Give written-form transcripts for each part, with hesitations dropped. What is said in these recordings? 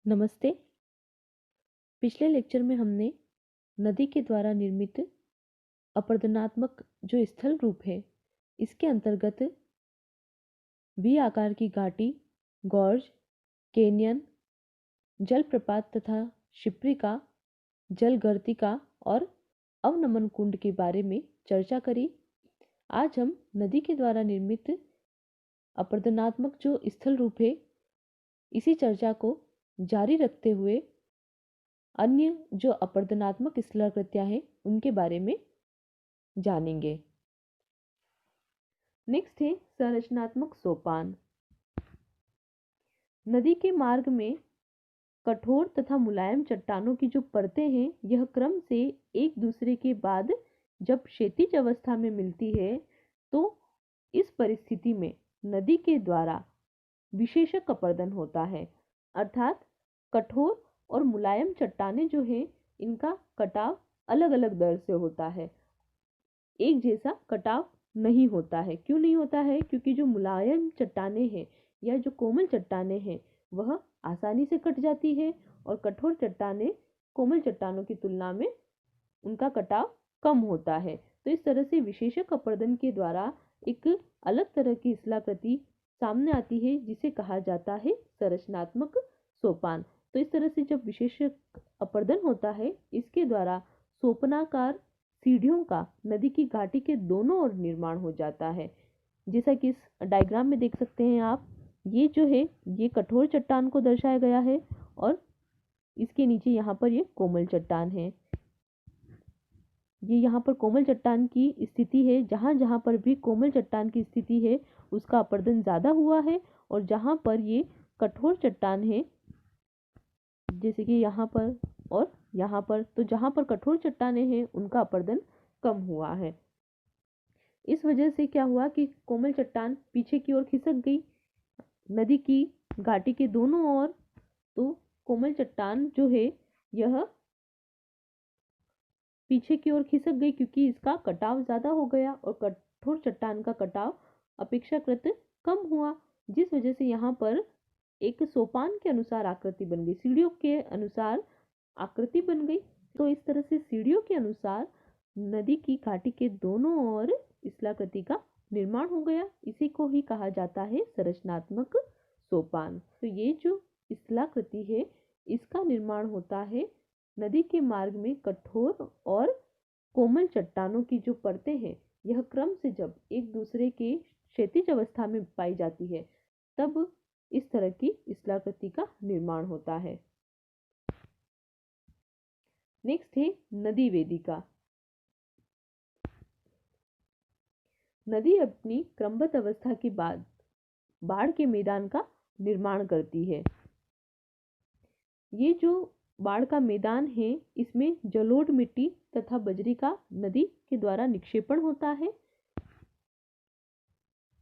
नमस्ते। पिछले लेक्चर में हमने नदी के द्वारा निर्मित अपरदनात्मक जो स्थल रूप है इसके अंतर्गत वी आकार की घाटी, गॉर्ज, कैनियन, जलप्रपात तथा शिप्रिका, जलगर्तिका और अवनमन कुंड के बारे में चर्चा करी। आज हम नदी के द्वारा निर्मित अपरदनात्मक जो स्थल रूप है इसी चर्चा को जारी रखते हुए अन्य जो अपरदनात्मक स्थलाकृतियां हैं उनके बारे में जानेंगे। नेक्स्ट है संरचनात्मक सोपान। नदी के मार्ग में कठोर तथा मुलायम चट्टानों की जो परतें हैं यह क्रम से एक दूसरे के बाद जब क्षैतिज अवस्था में मिलती है तो इस परिस्थिति में नदी के द्वारा विशेषक अपरदन होता है, अर्थात कठोर और मुलायम चट्टानें जो हैं इनका कटाव अलग अलग दर से होता है, एक जैसा कटाव नहीं होता है। क्यों नहीं होता है? क्योंकि जो मुलायम चट्टानें हैं या जो कोमल चट्टानें हैं वह आसानी से कट जाती है और कठोर चट्टानें कोमल चट्टानों की तुलना में उनका कटाव कम होता है। तो इस तरह से विशेषक अपरदन के द्वारा एक अलग तरह की स्थलाकृति सामने आती है जिसे कहा जाता है संरचनात्मक सोपान। तो इस तरह से जब विशेषक अपरदन होता है इसके द्वारा सोपनाकार सीढ़ियों का नदी की घाटी के दोनों ओर निर्माण हो जाता है। जैसा कि इस डायग्राम में देख सकते हैं आप, ये जो है ये कठोर चट्टान को दर्शाया गया है और इसके नीचे यहाँ पर ये कोमल चट्टान है। ये यहाँ पर कोमल चट्टान की स्थिति है, जहाँ जहाँ पर भी कोमल चट्टान की स्थिति है उसका अपरदन ज़्यादा हुआ है और जहाँ पर ये कठोर चट्टान है जैसे कि यहाँ पर और यहाँ पर, तो जहाँ पर कठोर चट्टानें हैं उनका अपरदन कम हुआ है। इस वजह से क्या हुआ कि कोमल चट्टान पीछे की ओर खिसक गई नदी की घाटी के दोनों ओर। तो कोमल चट्टान जो है यह पीछे की ओर खिसक गई क्योंकि इसका कटाव ज्यादा हो गया और कठोर चट्टान का कटाव अपेक्षाकृत कम हुआ, जिस वजह से यहाँ पर एक सोपान के अनुसार आकृति बन गई, सीढ़ियों के अनुसार आकृति बन गई। तो इस तरह से सीढ़ियों के अनुसार नदी की घाटी के दोनों ओर स्थलाकृति का निर्माण हो गया। इसी को ही कहा जाता है संरचनात्मक सोपान। तो ये जो स्थलाकृति है इसका निर्माण होता है नदी के मार्ग में कठोर और कोमल चट्टानों की जो परतें हैं यह क्रम से जब एक दूसरे के क्षैतिज अवस्था में पाई जाती है तब इस तरह की स्थलाकृति का निर्माण होता है। नेक्स्ट है नदी वेदिका। नदी अपनी क्रमबद्ध अवस्था के बाद बाढ़ के मैदान का निर्माण करती है। ये जो बाढ़ का मैदान है इसमें जलोढ़ मिट्टी तथा बजरी का नदी के द्वारा निक्षेपण होता है,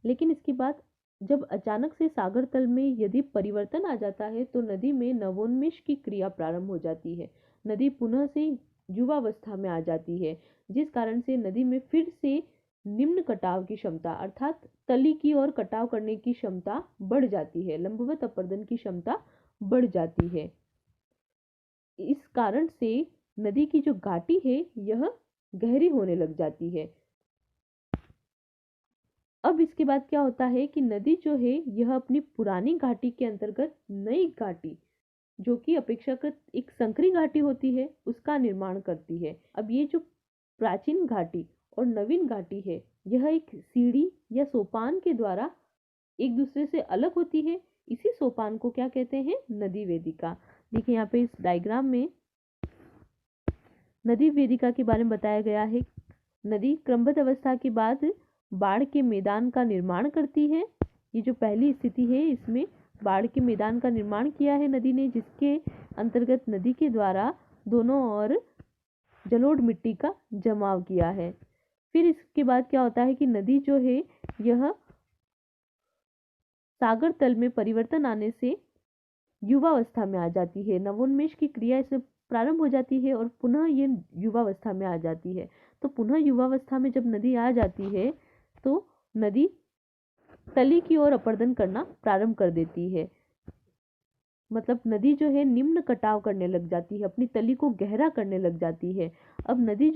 लेकिन इसके बाद जब अचानक से सागर तल में यदि परिवर्तन आ जाता है तो नदी में नवोन्मेष की क्रिया प्रारंभ हो जाती है। नदी पुनः से युवावस्था में आ जाती है, जिस कारण से नदी में फिर से निम्न कटाव की क्षमता अर्थात तली की ओर कटाव करने की क्षमता बढ़ जाती है, लंबवत अपरदन की क्षमता बढ़ जाती है। इस कारण से नदी की जो घाटी है यह गहरी होने लग जाती है। अब इसके बाद क्या होता है कि नदी जो है यह अपनी पुरानी घाटी के अंतर्गत नई घाटी जो कि अपेक्षाकृत एक संकरी घाटी होती है उसका निर्माण करती है। अब ये जो प्राचीन घाटी और नवीन घाटी है यह एक सीढ़ी या सोपान के द्वारा एक दूसरे से अलग होती है। इसी सोपान को क्या कहते हैं? नदी वेदिका। देखिए यहाँ पे इस डायग्राम में नदी वेदिका के बारे में बताया गया है। नदी क्रमबद्ध अवस्था के बाद बाढ़ के मैदान का निर्माण करती है। ये जो पहली स्थिति है इसमें बाढ़ के मैदान का निर्माण किया है नदी ने, जिसके अंतर्गत नदी के द्वारा दोनों ओर जलोढ़ मिट्टी का जमाव किया है। फिर इसके बाद क्या होता है कि नदी जो है यह सागर तल में परिवर्तन आने से युवावस्था में आ जाती है, नवोन्मेष की क्रिया इसमें प्रारंभ हो जाती है और पुनः ये युवावस्था में आ जाती है। तो पुनः युवावस्था में जब नदी आ जाती है तो नदी तली की ओर अपरदन करना प्रारंभ कर देती है। मतलब नदी जो है निम्न कटाव करने लग जाती है, अपनी तली को गहरा करने लग जाती है। अब नदी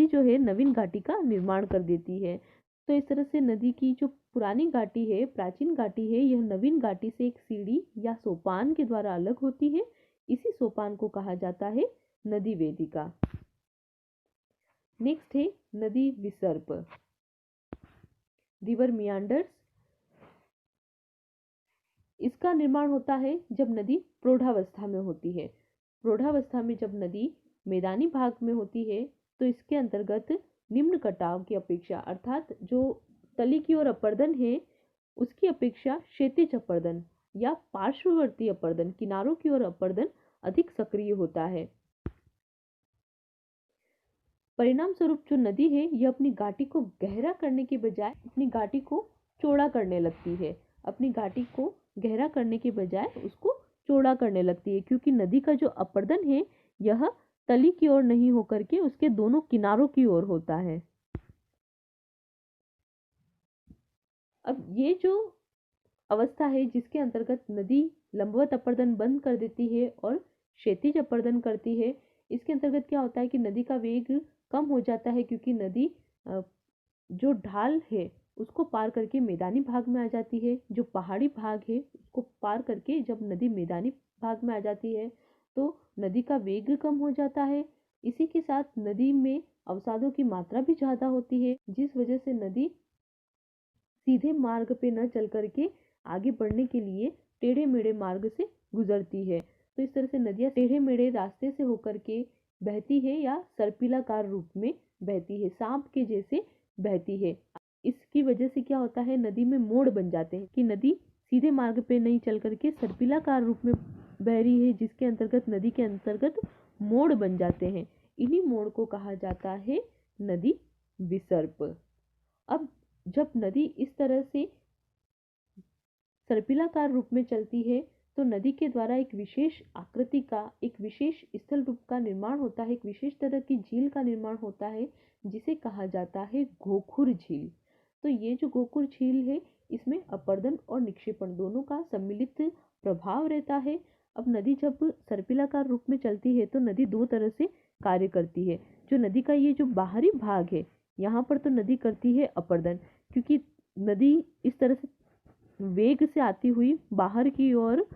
जो है नवीन घाटी का निर्माण कर देती है। तो इस तरह से नदी की जो पुरानी घाटी है, प्राचीन घाटी है, यह नवीन घाटी से एक सीढ़ी या सोपान के द्वारा अलग होती है। इसी सोपान को कहा जाता है नदी वेदिका। नेक्स्ट है नदी विसर्प, रिवर मियांडर्स। इसका निर्माण होता है जब नदी प्रौढ़ावस्था में होती है। प्रौढ़ावस्था में जब नदी मैदानी भाग में होती है तो इसके अंतर्गत निम्न कटाव की अपेक्षा, अर्थात जो तली की ओर अपर्दन है उसकी अपेक्षा क्षैतिज अपर्दन या पार्श्ववर्ती अपर्दन, किनारों की ओर अपर्दन अधिक सक्रिय होता है। परिणाम स्वरूप जो नदी है यह अपनी घाटी को गहरा करने के बजाय अपनी घाटी को चौड़ा करने लगती है। अपनी घाटी को गहरा करने के बजाय उसको चौड़ा करने लगती है, क्योंकि नदी का जो अपर्दन है यह तली की ओर नहीं होकर के उसके दोनों किनारों की ओर होता है। अब ये जो अवस्था है जिसके अंतर्गत नदी लंबवत अपर्दन बंद कर देती है और क्षैतिज अपर्दन करती है, इसके अंतर्गत क्या होता है कि नदी का वेग कम हो जाता है, क्योंकि नदी जो ढाल है उसको पार करके मैदानी भाग में आ जाती है। जो पहाड़ी भाग है उसको पार करके जब नदी मैदानी भाग में आ जाती है तो नदी का वेग कम हो जाता है। इसी के साथ नदी में अवसादों की मात्रा भी ज़्यादा होती है, जिस वजह से नदी सीधे मार्ग पे न चल करके आगे बढ़ने के लिए टेढ़े मेढ़े मार्ग से गुजरती है। तो इस तरह से नदियाँ टेढ़े मेढ़े रास्ते से होकर के बहती है या सर्पिलाकार रूप में बहती है, सांप के जैसे बहती है। इसकी वजह से क्या होता है, नदी में मोड़ बन जाते हैं कि नदी सीधे मार्ग पे नहीं चल करके सर्पिलाकार रूप में बह रही है, जिसके अंतर्गत नदी के अंतर्गत मोड़ बन जाते हैं। इन्हीं मोड़ को कहा जाता है नदी विसर्प। अब जब नदी इस तरह से सर्पिलाकार रूप में चलती है तो नदी के द्वारा एक विशेष आकृति का, एक विशेष स्थल रूप का निर्माण होता है, एक विशेष तरह की झील का निर्माण होता है जिसे कहा जाता है गोखुर झील। तो ये जो गोखुर झील है इसमें अपर्दन और निक्षेपण दोनों का सम्मिलित प्रभाव रहता है। अब नदी जब सर्पिलाकार रूप में चलती है तो नदी दो तरह से कार्य करती है। जो नदी का ये जो बाहरी भाग है यहाँ पर तो नदी करती है अपर्दन, क्योंकि नदी इस तरह से वेग से आती हुई बाहर की ओर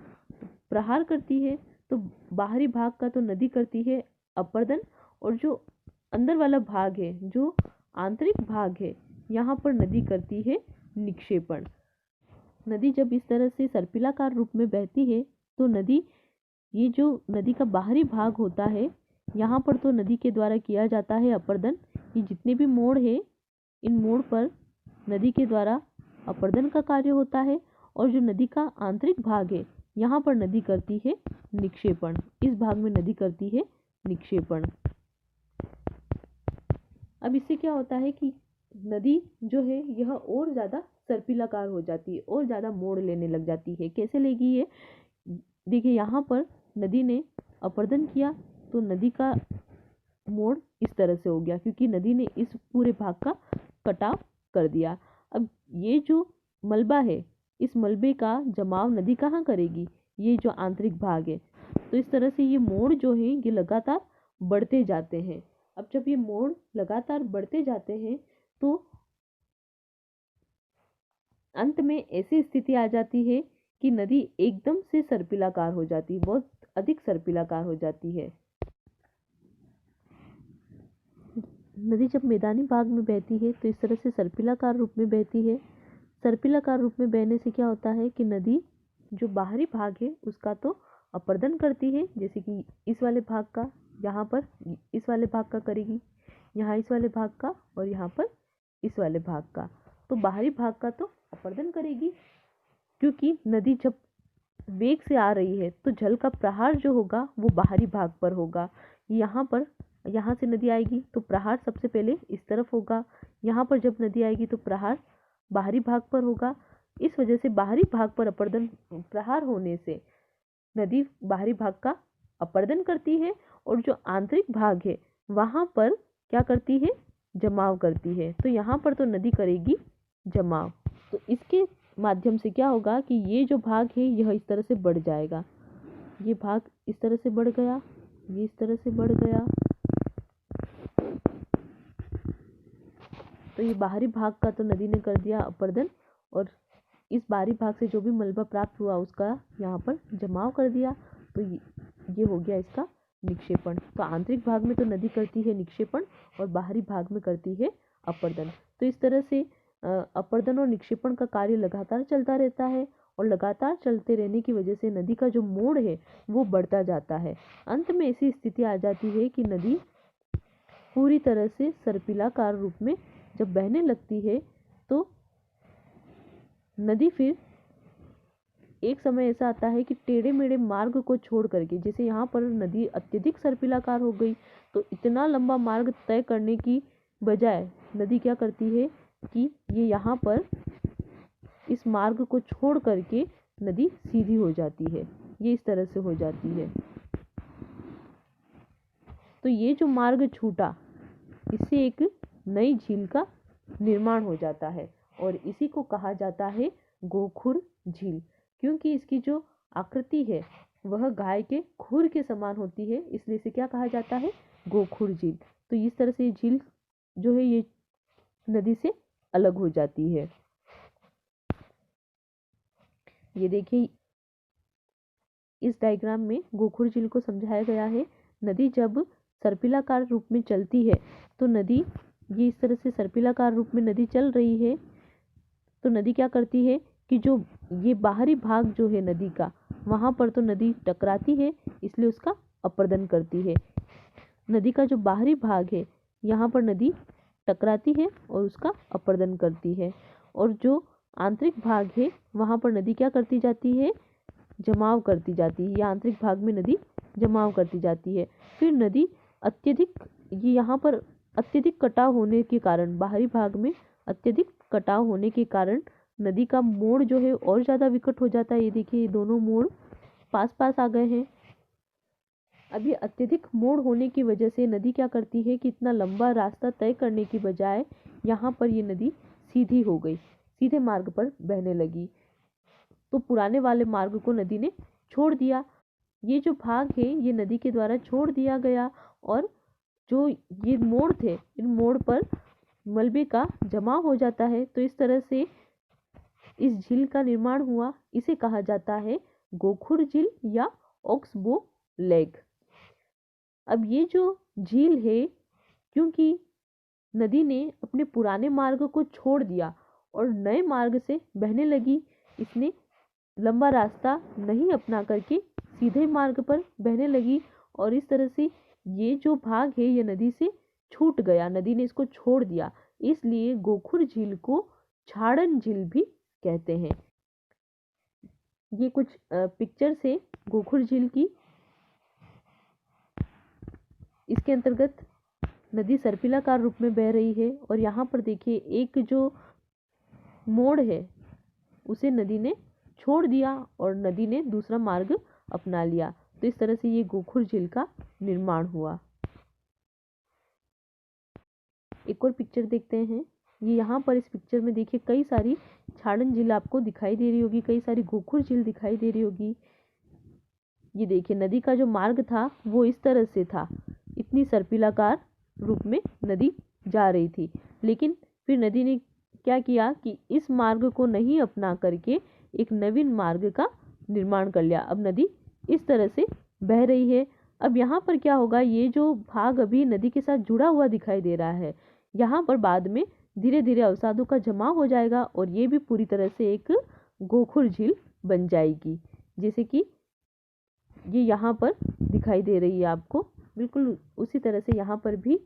प्रहार करती है, तो बाहरी भाग का तो नदी करती है अपर्दन, और जो अंदर वाला भाग है, जो आंतरिक भाग है, यहाँ पर नदी करती है निक्षेपण। नदी जब इस तरह से सर्पिलाकार रूप में बहती है तो नदी, ये जो नदी का बाहरी भाग होता है यहाँ पर तो नदी के द्वारा किया जाता है अपर्दन। ये जितने भी मोड़ है इन मोड़ पर नदी के द्वारा अपर्दन का कार्य होता है, और जो नदी का आंतरिक भाग है यहाँ पर नदी करती है निक्षेपण। इस भाग में नदी करती है निक्षेपण। अब इससे क्या होता है कि नदी जो है यह और ज़्यादा सर्पिलाकार हो जाती है और ज़्यादा मोड़ लेने लग जाती है। कैसे लेगी ये, देखिए यहाँ पर नदी ने अपर्दन किया तो नदी का मोड़ इस तरह से हो गया, क्योंकि नदी ने इस पूरे भाग का कटाव कर दिया। अब ये जो मलबा है इस मलबे का जमाव नदी कहाँ करेगी, ये जो आंतरिक भाग है। तो इस तरह से ये मोड़ जो है ये लगातार बढ़ते जाते हैं। अब जब ये मोड़ लगातार बढ़ते जाते हैं तो अंत में ऐसी स्थिति आ जाती है कि नदी एकदम से सर्पिलाकार हो जाती है, बहुत अधिक सर्पिलाकार हो जाती है। नदी जब मैदानी भाग में बहती है तो इस तरह से सर्पिलाकार रूप में बहती है। सर्पिलाकार रूप में बहने से क्या होता है कि नदी जो बाहरी भाग है उसका तो अपर्दन करती है, जैसे कि इस वाले भाग का यहाँ पर इस वाले भाग का करेगी, यहाँ इस वाले भाग का और यहाँ पर इस वाले भाग का। तो बाहरी भाग का तो अपर्दन करेगी, क्योंकि नदी जब वेग से आ रही है तो जल का प्रहार जो होगा वो बाहरी भाग पर होगा। यहाँ पर, यहाँ से नदी आएगी तो प्रहार सबसे पहले इस तरफ होगा, यहाँ पर जब नदी आएगी तो प्रहार बाहरी भाग पर होगा। इस वजह से बाहरी भाग पर अपर्दन प्रहार होने से नदी बाहरी भाग का अपर्दन करती है, और जो आंतरिक भाग है वहाँ पर क्या करती है, जमाव करती है। तो यहाँ पर तो नदी करेगी जमाव। तो इसके माध्यम से क्या होगा कि ये जो भाग है यह इस तरह से बढ़ जाएगा, ये भाग इस तरह से बढ़ गया, ये इस तरह से बढ़ गया। तो ये बाहरी भाग का तो नदी ने कर दिया अपर्दन, और इस बाहरी भाग से जो भी मलबा प्राप्त हुआ उसका यहाँ पर जमाव कर दिया। तो ये हो गया इसका निक्षेपण। तो आंतरिक भाग में तो नदी करती है निक्षेपण और बाहरी भाग में करती है अपर्दन। तो इस तरह से अपर्दन और निक्षेपण का कार्य लगातार चलता रहता है, और लगातार चलते रहने की वजह से नदी का जो मोड़ है वो बढ़ता जाता है। अंत में ऐसी स्थिति आ जाती है कि नदी पूरी तरह से सर्पिलाकार रूप में जब बहने लगती है, तो नदी फिर एक समय ऐसा आता है कि टेढ़े मेढ़े मार्ग को छोड़ करके, जैसे यहाँ पर नदी अत्यधिक सर्पिलाकार हो गई, तो इतना लंबा मार्ग तय करने की बजाय नदी क्या करती है कि ये यहाँ पर इस मार्ग को छोड़ करके नदी सीधी हो जाती है, ये इस तरह से हो जाती है। तो ये जो मार्ग छूटा, इससे एक नई झील का निर्माण हो जाता है, और इसी को कहा जाता है गोखुर झील, क्योंकि इसकी जो आकृति है वह गाय के खुर के समान होती है, इसलिए इसे क्या कहा जाता है, गोखुर झील। तो इस तरह से ये झील जो है ये नदी से अलग हो जाती है। ये देखिए इस डायग्राम में गोखुर झील को समझाया गया है। नदी जब सर्पिलाकार रूप में चलती है तो नदी ये इस तरह से सर्पिलाकार रूप में नदी चल रही है, तो नदी क्या करती है कि जो ये बाहरी भाग जो है नदी का, वहाँ पर तो नदी टकराती है, इसलिए उसका अपर्दन करती है। नदी का जो बाहरी भाग है यहाँ पर नदी टकराती है और उसका अपर्दन करती है, और जो आंतरिक भाग है वहाँ पर नदी क्या करती जाती है, जमाव करती जाती है। या आंतरिक भाग में नदी जमाव करती जाती है। फिर नदी अत्यधिक ये यहाँ पर अत्यधिक कटाव होने के कारण, बाहरी भाग में अत्यधिक कटाव होने के कारण नदी का मोड़ जो है और ज़्यादा विकट हो जाता है। ये देखिए ये दोनों मोड़ पास पास आ गए हैं। अब ये अत्यधिक मोड़ होने की वजह से नदी क्या करती है कि इतना लंबा रास्ता तय करने की बजाय यहाँ पर ये नदी सीधी हो गई, सीधे मार्ग पर बहने लगी। तो पुराने वाले मार्ग को नदी ने छोड़ दिया। ये जो भाग है ये नदी के द्वारा छोड़ दिया गया, और जो ये मोड़ थे इन मोड़ पर मलबे का जमाव हो जाता है। तो इस तरह से इस झील का निर्माण हुआ। इसे कहा जाता है गोखुर झील या ऑक्सबो लेक। अब ये जो झील है, क्योंकि नदी ने अपने पुराने मार्ग को छोड़ दिया और नए मार्ग से बहने लगी, इसने लंबा रास्ता नहीं अपना करके सीधे मार्ग पर बहने लगी, और इस तरह से ये जो भाग है ये नदी से छूट गया, नदी ने इसको छोड़ दिया। इसलिए गोखुर झील को छाड़न झील भी कहते हैं। ये कुछ पिक्चर्स है गोखुर झील की। इसके अंतर्गत नदी सर्पिलाकार रूप में बह रही है, और यहाँ पर देखिए एक जो मोड़ है उसे नदी ने छोड़ दिया और नदी ने दूसरा मार्ग अपना लिया। तो इस तरह से ये गोखुर झील का निर्माण हुआ। एक और पिक्चर देखते हैं। ये यहाँ पर इस पिक्चर में देखिए कई सारी छाड़न झील आपको दिखाई दे रही होगी, कई सारी गोखुर झील दिखाई दे रही होगी। ये देखिए नदी का जो मार्ग था वो इस तरह से था, इतनी सर्पिलाकार रूप में नदी जा रही थी, लेकिन फिर नदी ने क्या किया कि इस मार्ग को नहीं अपना करके एक नवीन मार्ग का निर्माण कर लिया। अब नदी इस तरह से बह रही है। अब यहाँ पर क्या होगा, ये जो भाग अभी नदी के साथ जुड़ा हुआ दिखाई दे रहा है, यहाँ पर बाद में धीरे धीरे अवसादों का जमाव हो जाएगा और ये भी पूरी तरह से एक गोखुर झील बन जाएगी, जैसे कि ये यहाँ पर दिखाई दे रही है आपको। बिल्कुल उसी तरह से यहाँ पर भी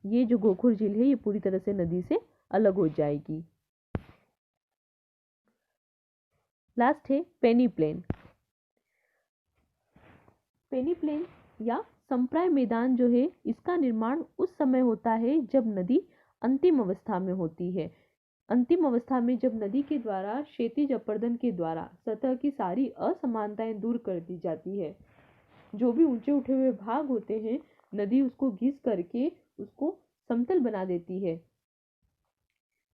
ये जो गोखुर झील है ये पूरी तरह से नदी से अलग हो जाएगी। लास्ट है पेनी प्लेन। पेनी प्लेन या संप्राय मैदान जो है इसका निर्माण उस समय होता है जब नदी अंतिम अवस्था में होती है। अंतिम अवस्था में जब नदी के द्वारा क्षैतिज अपर्दन के द्वारा सतह की सारी असमानताएं दूर कर दी जाती है। जो भी ऊंचे उठे हुए भाग होते हैं नदी उसको घिस करके उसको समतल बना देती है,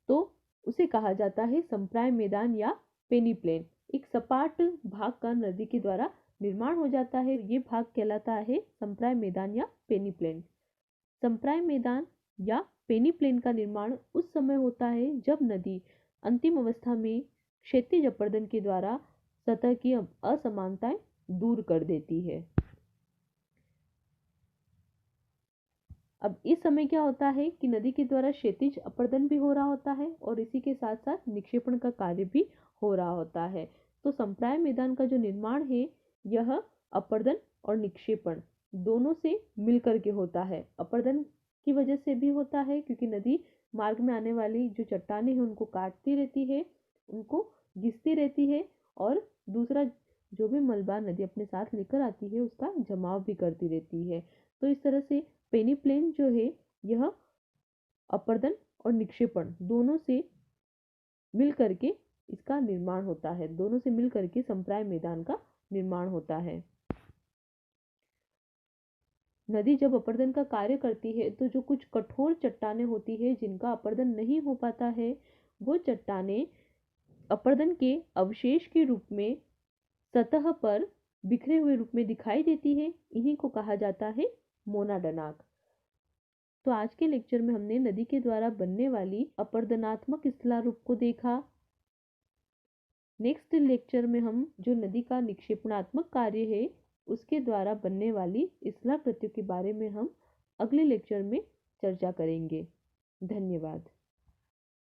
तो उसे कहा जाता है संप्राय मैदान या पेनीप्लेन, एक सपाट भाग का नदी के द्वारा निर्माण हो जाता है। ये भाग कहलाता है संप्राय मैदान या पेनीप्लेन। संप्राय मैदान या पेनीप्लेन का निर्माण उस समय होता है जब नदी अंतिम अवस्था में क्षैतिज अपरदन के द्वारा सतह की असमानताएं दूर कर देती है। अब इस समय क्या होता है कि नदी के द्वारा क्षैतिज अपरदन भी हो रहा होता है और इसी के साथ साथ निक्षेपण का कार्य भी हो रहा होता है। तो संप्राय मैदान का जो निर्माण है यह अपरदन और निक्षेपण दोनों से मिलकर के होता है। अपरदन की वजह से भी होता है क्योंकि नदी मार्ग में आने वाली जो चट्टानें हैं उनको काटती रहती है, उनको घिसती रहती है, और दूसरा जो भी मलबा नदी अपने साथ लेकर आती है उसका जमाव भी करती रहती है। तो इस तरह से पेनीप्लेन जो है यह अपरदन और निक्षेपण दोनों से मिल करके इसका निर्माण होता है, दोनों से मिल करके संप्राय मैदान का निर्माण होता है। नदी जब अपरदन का कार्य करती है तो जो कुछ कठोर चट्टानें होती है जिनका अपरदन नहीं हो पाता है, वो चट्टानें अपरदन के अवशेष के रूप में सतह पर बिखरे हुए रूप में दिखाई देती है। इन्हीं को कहा जाता है मोनाडनाक। तो आज के लेक्चर में हमने नदी के द्वारा बनने वाली अपरदनात्मक स्थलारूप को देखा। नेक्स्ट लेक्चर में हम जो नदी का निक्षेपणात्मक कार्य है उसके द्वारा बनने वाली स्थलाकृतियों के बारे में हम अगले लेक्चर में चर्चा करेंगे। धन्यवाद।